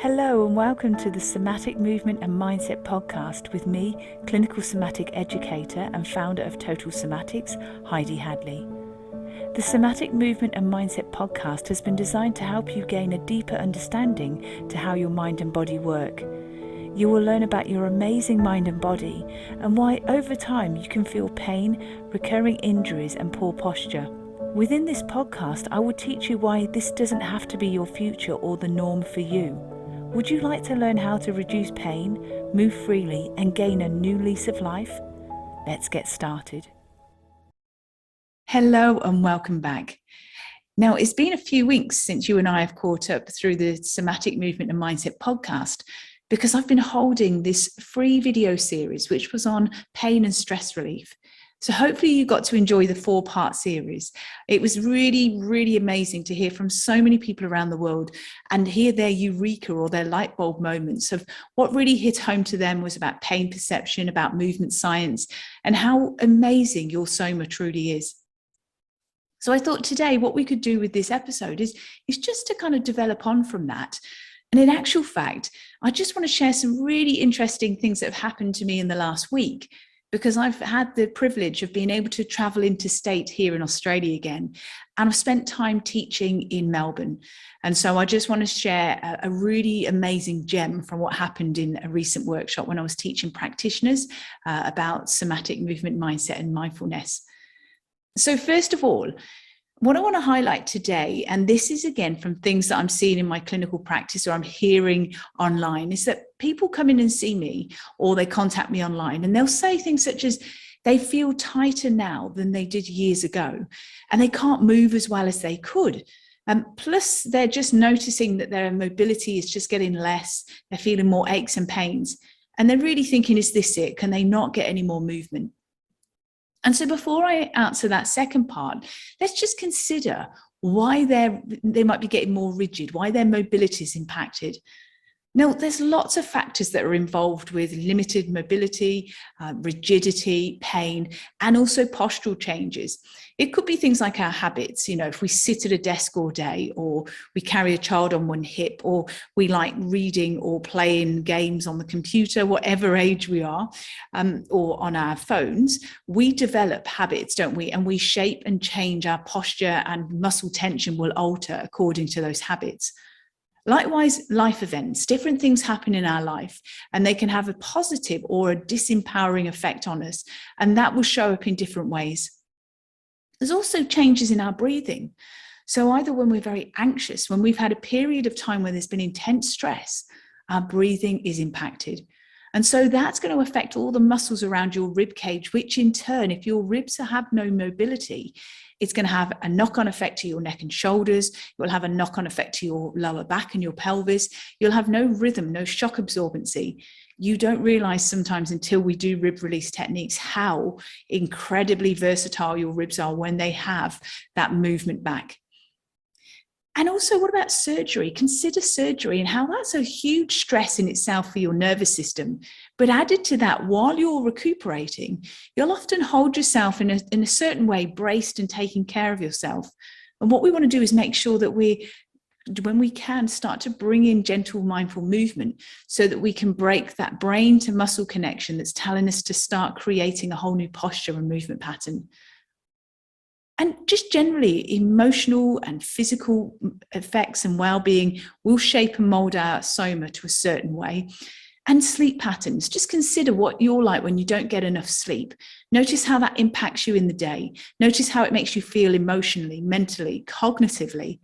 Hello and welcome to the Somatic Movement and Mindset podcast with me, clinical somatic educator and founder of Total Somatics, Heidi Hadley. The Somatic Movement and Mindset podcast has been designed to help you gain a deeper understanding to how your mind and body work. You will learn about your amazing mind and body and why over time you can feel pain, recurring injuries and poor posture. Within this podcast, I will teach you why this doesn't have to be your future or the norm for you. Would you like to learn how to reduce pain, move freely, and gain a new lease of life? Let's get started. Hello and welcome back. Now, it's been a few weeks since you and I have caught up through the Somatic Movement and Mindset podcast because I've been holding this free video series which was on pain and stress relief. So hopefully you got to enjoy the 4-part series. It was really, really amazing to hear from so many people around the world and hear their eureka or their light bulb moments of what really hit home to them was about pain perception, about movement science, and how amazing your soma truly is. So I thought today what we could do with this episode is just to kind of develop on from that. And in actual fact, I just want to share some really interesting things that have happened to me in the last week, because I've had the privilege of being able to travel interstate here in Australia again. And I've spent time teaching in Melbourne. And so I just want to share a really amazing gem from what happened in a recent workshop when I was teaching practitioners about somatic movement, mindset, and mindfulness. So first of all, what I want to highlight today, and this is again from things that I'm seeing in my clinical practice or I'm hearing online, is that people come in and see me or they contact me online and they'll say things such as they feel tighter now than they did years ago and they can't move as well as they could. Plus, they're just noticing that their mobility is just getting less. They're feeling more aches and pains. And they're really thinking, is this it? Can they not get any more movement? And so before I answer that second part, let's just consider why they might be getting more rigid, why their mobility is impacted. Now, there's lots of factors that are involved with limited mobility, rigidity, pain, and also postural changes. It could be things like our habits, if we sit at a desk all day, or we carry a child on one hip, or we like reading or playing games on the computer, whatever age we are, or on our phones, we develop habits, don't we? And we shape and change our posture, and muscle tension will alter according to those habits. Likewise, life events, different things happen in our life and they can have a positive or a disempowering effect on us, and that will show up in different ways. There's also changes in our breathing. So either when we're very anxious, when we've had a period of time where there's been intense stress, our breathing is impacted. And so that's going to affect all the muscles around your rib cage, which in turn, if your ribs have no mobility, it's going to have a knock-on effect to your neck and shoulders. It will have a knock-on effect to your lower back and your pelvis. You'll have no rhythm, no shock absorbency. You don't realize sometimes until we do rib release techniques how incredibly versatile your ribs are when they have that movement back. And also, what about surgery? Consider surgery and how that's a huge stress in itself for your nervous system. But added to that, while you're recuperating, you'll often hold yourself in a certain way, braced and taking care of yourself. And what we want to do is make sure that when we can, start to bring in gentle, mindful movement so that we can break that brain to muscle connection that's telling us to start creating a whole new posture and movement pattern. And just generally, emotional and physical effects and well-being will shape and mold our soma to a certain way. And sleep patterns, just consider what you're like when you don't get enough sleep. Notice how that impacts you in the day. Notice how it makes you feel emotionally, mentally, cognitively.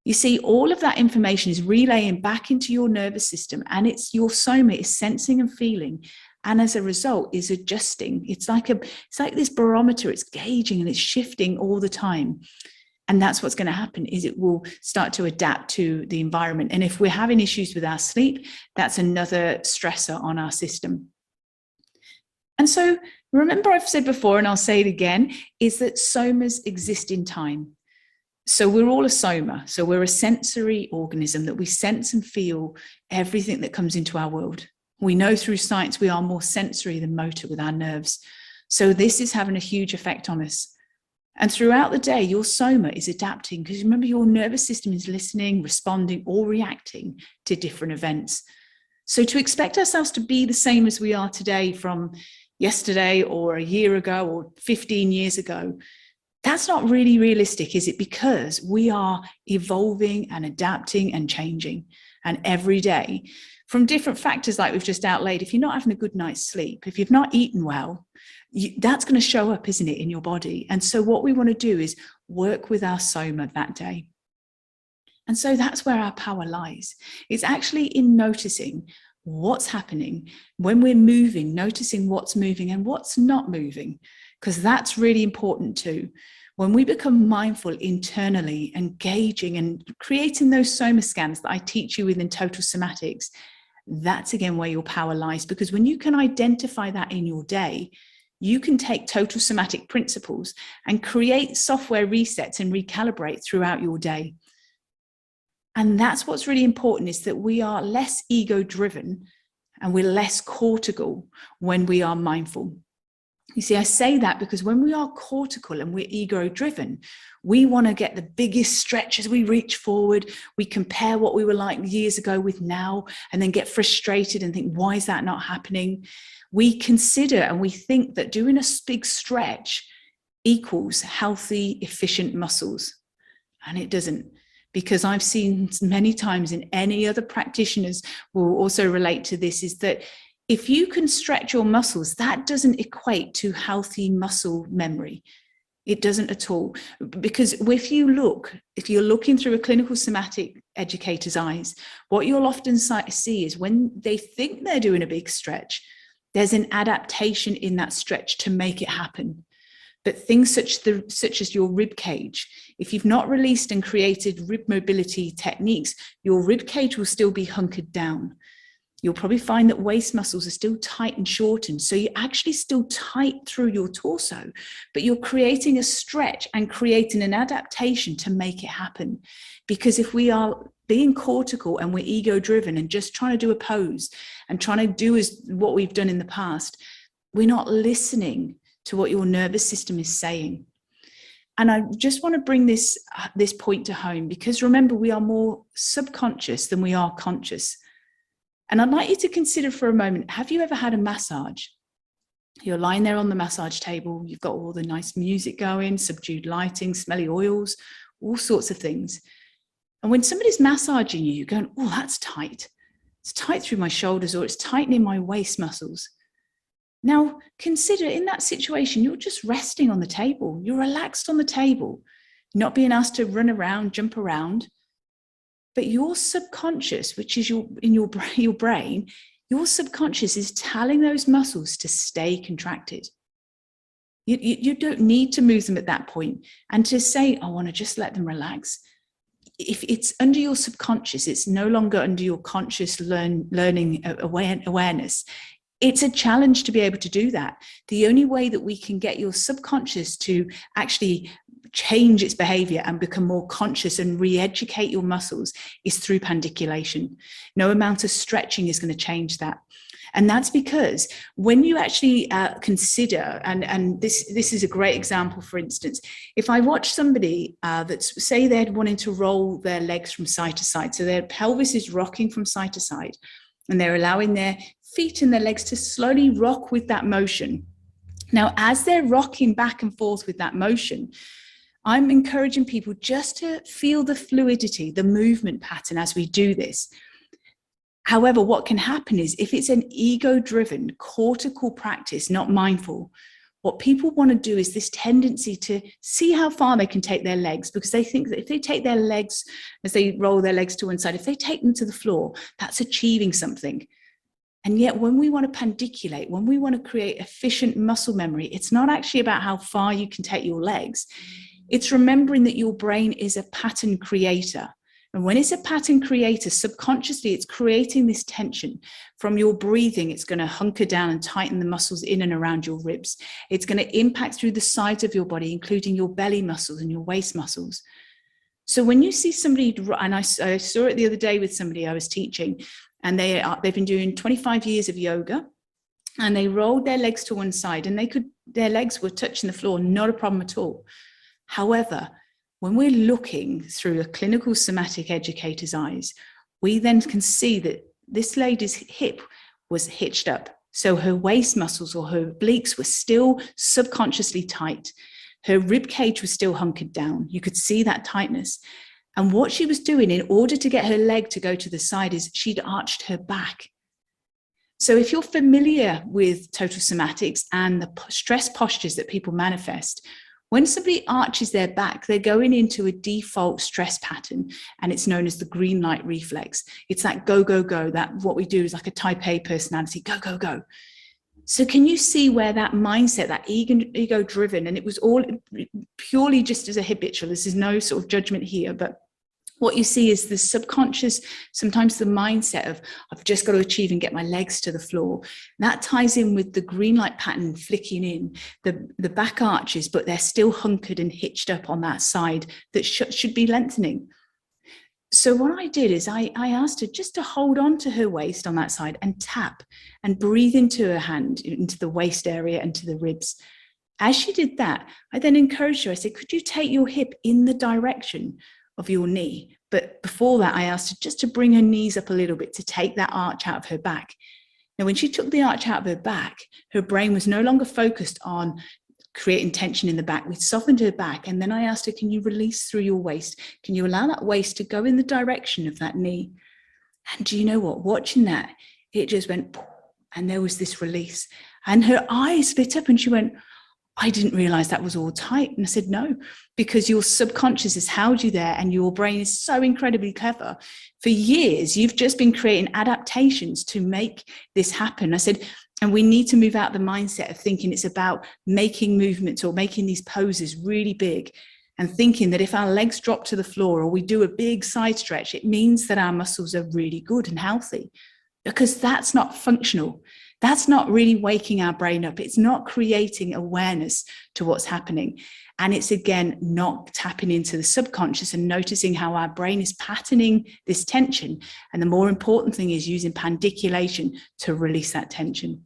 You see, all of that information is relaying back into your nervous system, and your soma is sensing and feeling. And as a result, is adjusting. It's like this barometer. It's gauging and it's shifting all the time. And that's what's going to happen, is it will start to adapt to the environment. And if we're having issues with our sleep, that's another stressor on our system. And so remember, I've said before, and I'll say it again, is that somas exist in time. So we're all a soma. So we're a sensory organism that we sense and feel everything that comes into our world. We know through science we are more sensory than motor with our nerves. So this is having a huge effect on us. And throughout the day, your soma is adapting, because remember, your nervous system is listening, responding, or reacting to different events. So to expect ourselves to be the same as we are today from yesterday or a year ago or 15 years ago, that's not really realistic, is it? Because we are evolving and adapting and changing. And every day, from different factors like we've just outlaid, if you're not having a good night's sleep, if you've not eaten well, that's going to show up, isn't it, in your body? And so what we want to do is work with our soma that day. And so that's where our power lies. It's actually in noticing what's happening when we're moving, noticing what's moving and what's not moving, because that's really important too. When we become mindful internally, engaging and creating those soma scans that I teach you within Total Somatics, that's again where your power lies. Because when you can identify that in your day, you can take total somatic principles and create software resets and recalibrate throughout your day. And that's what's really important, is that we are less ego driven and we're less cortical when we are mindful. You see, I say that because when we are cortical and we're ego driven, we want to get the biggest stretch as we reach forward. We compare what we were like years ago with now, and then get frustrated and think, why is that not happening? We consider and we think that doing a big stretch equals healthy, efficient muscles. And it doesn't. Because I've seen many times, in any other practitioners will also relate to this, is that if you can stretch your muscles, that doesn't equate to healthy muscle memory. It doesn't at all. Because if you're looking through a clinical somatic educator's eyes, what you'll often see is when they think they're doing a big stretch, there's an adaptation in that stretch to make it happen. But things such as your rib cage, if you've not released and created rib mobility techniques, your rib cage will still be hunkered down. You'll probably find that waist muscles are still tight and shortened. So you're actually still tight through your torso, but you're creating a stretch and creating an adaptation to make it happen. Because if we are being cortical and we're ego driven and just trying to do a pose and trying to do what we've done in the past, we're not listening to what your nervous system is saying. And I just want to bring this point to home, because remember, we are more subconscious than we are conscious. And I'd like you to consider for a moment, have you ever had a massage? You're lying there on the massage table, you've got all the nice music going, subdued lighting, smelly oils, all sorts of things. And when somebody's massaging you, you're going, oh, that's tight. It's tight through my shoulders, or it's tightening my waist muscles. Now, consider in that situation, you're just resting on the table. You're relaxed on the table, not being asked to run around, jump around. But your subconscious, which is in your brain, your subconscious is telling those muscles to stay contracted. You don't need to move them at that point. And to say, I want to just let them relax. If it's under your subconscious, it's no longer under your conscious learning awareness. It's a challenge to be able to do that. The only way that we can get your subconscious to actually change its behavior and become more conscious and re-educate your muscles is through pandiculation. No amount of stretching is going to change that. And that's because when you actually consider, and this is a great example, for instance, if I watch somebody that's, say they're wanting to roll their legs from side to side, so their pelvis is rocking from side to side, and they're allowing their feet and their legs to slowly rock with that motion. Now, as they're rocking back and forth with that motion, I'm encouraging people just to feel the fluidity, the movement pattern as we do this. However, what can happen is if it's an ego-driven cortical practice, not mindful, what people want to do is this tendency to see how far they can take their legs, because they think that if they take their legs, as they roll their legs to one side, if they take them to the floor, that's achieving something. And yet when we want to pandiculate, when we want to create efficient muscle memory, it's not actually about how far you can take your legs. It's remembering that your brain is a pattern creator. And when it's a pattern creator, subconsciously, it's creating this tension from your breathing. It's going to hunker down and tighten the muscles in and around your ribs. It's going to impact through the sides of your body, including your belly muscles and your waist muscles. So when you see somebody, and I saw it the other day with somebody I was teaching, and they've been doing 25 years of yoga, and they rolled their legs to one side, and their legs were touching the floor, not a problem at all. However, when we're looking through a clinical somatic educator's eyes, we then can see that this lady's hip was hitched up. So her waist muscles or her obliques were still subconsciously tight. Her rib cage was still hunkered down. You could see that tightness. And what she was doing in order to get her leg to go to the side is she'd arched her back. So if you're familiar with total somatics and the stress postures that people manifest, when somebody arches their back, they're going into a default stress pattern, and it's known as the green light reflex. It's that go, go, go, that what we do is like a type A personality, go, go, go. So can you see where that mindset, that ego driven, and it was all purely just as a habitual, this is no sort of judgment here, but what you see is the subconscious, sometimes the mindset of, I've just got to achieve and get my legs to the floor. That ties in with the green light pattern flicking in, the back arches, but they're still hunkered and hitched up on that side that should be lengthening. So what I did is I asked her just to hold on to her waist on that side and tap and breathe into her hand, into the waist area and to the ribs. As she did that, I then encouraged her. I said, could you take your hip in the direction of your knee? But before that, I asked her just to bring her knees up a little bit to take that arch out of her back. Now, when she took the arch out of her back, her brain was no longer focused on creating tension in the back. We softened her back. And then I asked her, can you release through your waist? Can you allow that waist to go in the direction of that knee? And do you know what? Watching that, it just went, and there was this release. And her eyes lit up and she went, I didn't realize that was all tight. And I said, no, because your subconscious has held you there and your brain is so incredibly clever. For years, you've just been creating adaptations to make this happen. I said, and we need to move out the mindset of thinking it's about making movements or making these poses really big and thinking that if our legs drop to the floor or we do a big side stretch, it means that our muscles are really good and healthy, because that's not functional. That's not really waking our brain up. It's not creating awareness to what's happening. And it's, again, not tapping into the subconscious and noticing how our brain is patterning this tension. And the more important thing is using pandiculation to release that tension.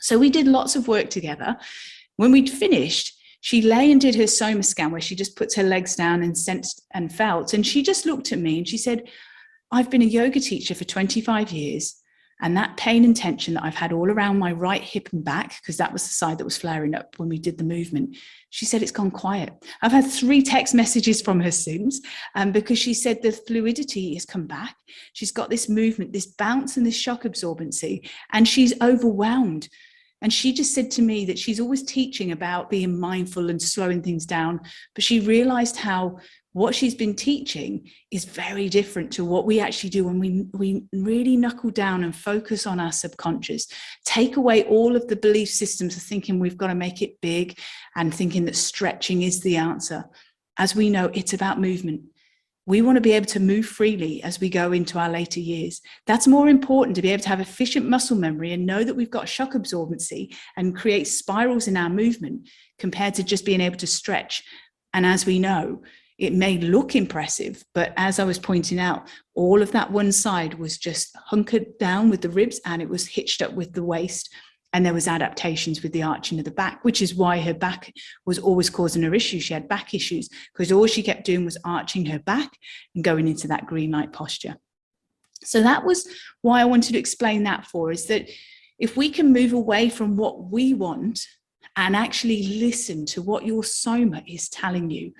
So we did lots of work together. When we'd finished, she lay and did her soma scan, where she just puts her legs down and sensed and felt. And she just looked at me and she said, I've been a yoga teacher for 25 years. And that pain and tension that I've had all around my right hip and back, because that was the side that was flaring up when we did the movement, she said it's gone quiet. I've had 3 text messages from her since, because she said the fluidity has come back. She's got this movement, this bounce and this shock absorbency, and she's overwhelmed. And she just said to me that she's always teaching about being mindful and slowing things down, but she realized how what she's been teaching is very different to what we actually do when we really knuckle down and focus on our subconscious, take away all of the belief systems of thinking we've got to make it big and thinking that stretching is the answer. As we know, it's about movement. We want to be able to move freely as we go into our later years. That's more important, to be able to have efficient muscle memory and know that we've got shock absorbency and create spirals in our movement, compared to just being able to stretch. And as we know, it may look impressive, but as I was pointing out, all of that one side was just hunkered down with the ribs and it was hitched up with the waist. And there was adaptations with the arching of the back, which is why her back was always causing her issues. She had back issues because all she kept doing was arching her back and going into that green light posture. So that was why I wanted to explain that for, is that if we can move away from what we want and actually listen to what your soma is telling you.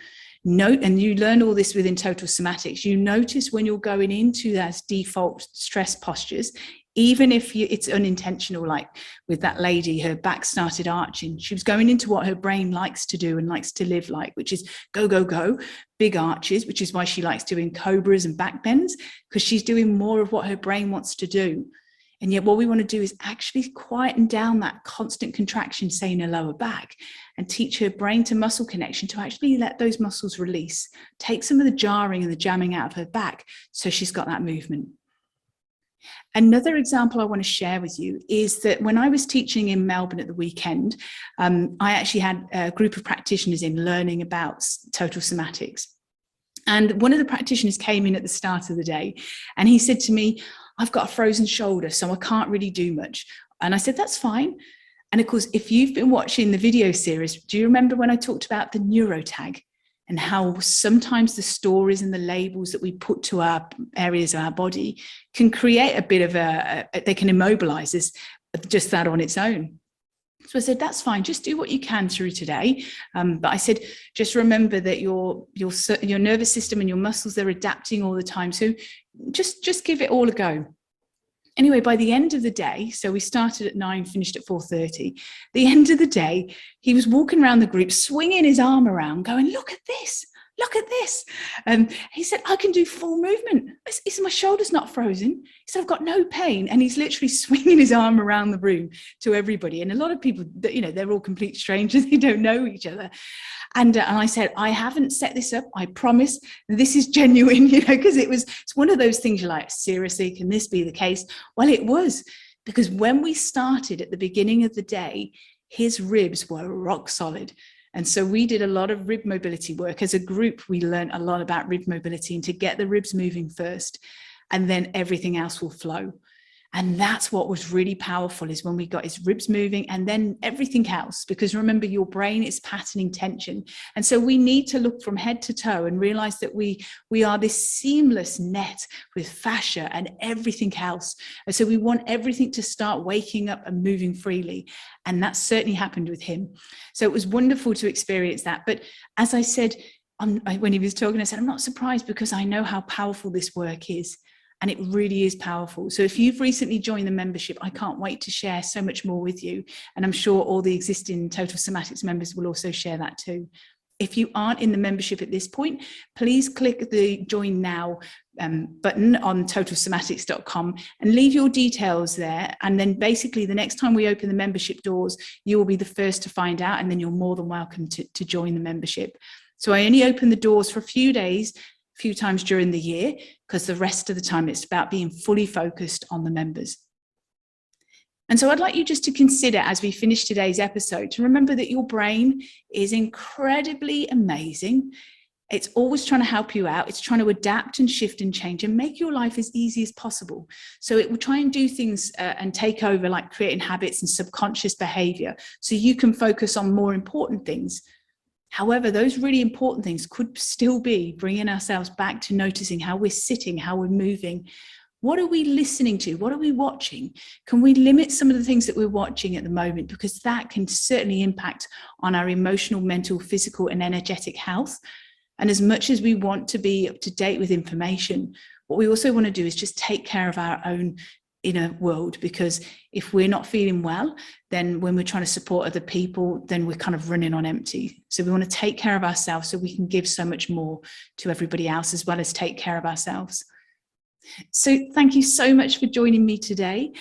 Note, and you learn all this within total somatics, you notice when you're going into those default stress postures, even if it's unintentional, like with that lady, her back started arching. She was going into what her brain likes to do and likes to live like, which is go, go, go, big arches, which is why she likes doing cobras and back bends, because she's doing more of what her brain wants to do. And yet what we want to do is actually quieten down that constant contraction, say in her lower back, and teach her brain to muscle connection to actually let those muscles release, take some of the jarring and the jamming out of her back so she's got that movement. Another example I want to share with you is that when I was teaching in Melbourne at the weekend, I actually had a group of practitioners in learning about total somatics. And one of the practitioners came in at the start of the day and he said to me, I've got a frozen shoulder, so I can't really do much. And I said, that's fine. And of course, if you've been watching the video series, do you remember when I talked about the neurotag? and how sometimes the stories and the labels that we put to our areas of our body can create a bit of they can immobilize us, just that on its own. So I said, that's fine, just do what you can through today. But I said, just remember that your nervous system and your muscles, they're adapting all the time. So just give it all a go. Anyway, by the end of the day, so we started at 9, finished at 4:30. The end of the day, he was walking around the group, swinging his arm around, going, look at this. Look at this. He said, I can do full movement. He said, my shoulder's not frozen. He said, I've got no pain. And he's literally swinging his arm around the room to everybody. And a lot of people, they're all complete strangers. They don't know each other. And I said, I haven't set this up. I promise this is genuine, because it's one of those things you're like, seriously, can this be the case? Well, it was, because when we started at the beginning of the day, his ribs were rock solid. And so we did a lot of rib mobility work. As a group, we learned a lot about rib mobility and to get the ribs moving first, and then everything else will flow. And that's what was really powerful, is when we got his ribs moving and then everything else, because remember, your brain is patterning tension. And so we need to look from head to toe and realize that we are this seamless net with fascia and everything else. And so we want everything to start waking up and moving freely. And that certainly happened with him. So it was wonderful to experience that. But as I said, when he was talking, I said, I'm not surprised, because I know how powerful this work is. And it really is powerful. So if you've recently joined the membership, I can't wait to share so much more with you. And I'm sure all the existing Total Somatics members will also share that too. If you aren't in the membership at this point, please click the Join Now button on totalsomatics.com and leave your details there. And then basically the next time we open the membership doors, you will be the first to find out, and then you're more than welcome to join the membership. So I only open the doors for a few days, a few times during the year, because the rest of the time it's about being fully focused on the members. And so I'd like you just to consider, as we finish today's episode, to remember that your brain is incredibly amazing. It's always trying to help you out. It's trying to adapt and shift and change and make your life as easy as possible. So it will try and do things and take over, like creating habits and subconscious behavior, so you can focus on more important things. However, those really important things could still be bringing ourselves back to noticing how we're sitting, how we're moving. What are we listening to? What are we watching? Can we limit some of the things that we're watching at the moment? Because that can certainly impact on our emotional, mental, physical, and energetic health. And as much as we want to be up to date with information, what we also want to do is just take care of our own inner world, because if we're not feeling well, then when we're trying to support other people, then we're kind of running on empty. So we want to take care of ourselves so we can give so much more to everybody else, as well as take care of ourselves. So thank you so much for joining me today.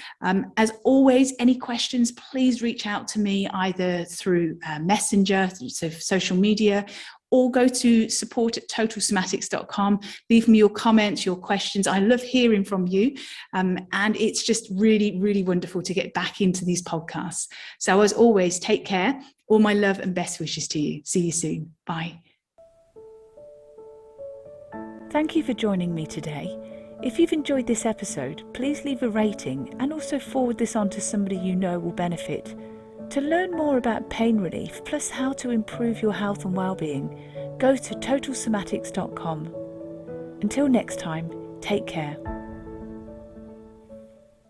As always, any questions, please reach out to me either through Messenger, so social media, or go to support@totalsomatics.com. Leave me your comments, your questions. I love hearing from you. And it's just really, really wonderful to get back into these podcasts. So as always, take care. All my love and best wishes to you. See you soon. Bye. Thank you for joining me today. If you've enjoyed this episode, please leave a rating and also forward this on to somebody you know will benefit. To learn more about pain relief, plus how to improve your health and well-being, go to totalsomatics.com. Until next time, take care.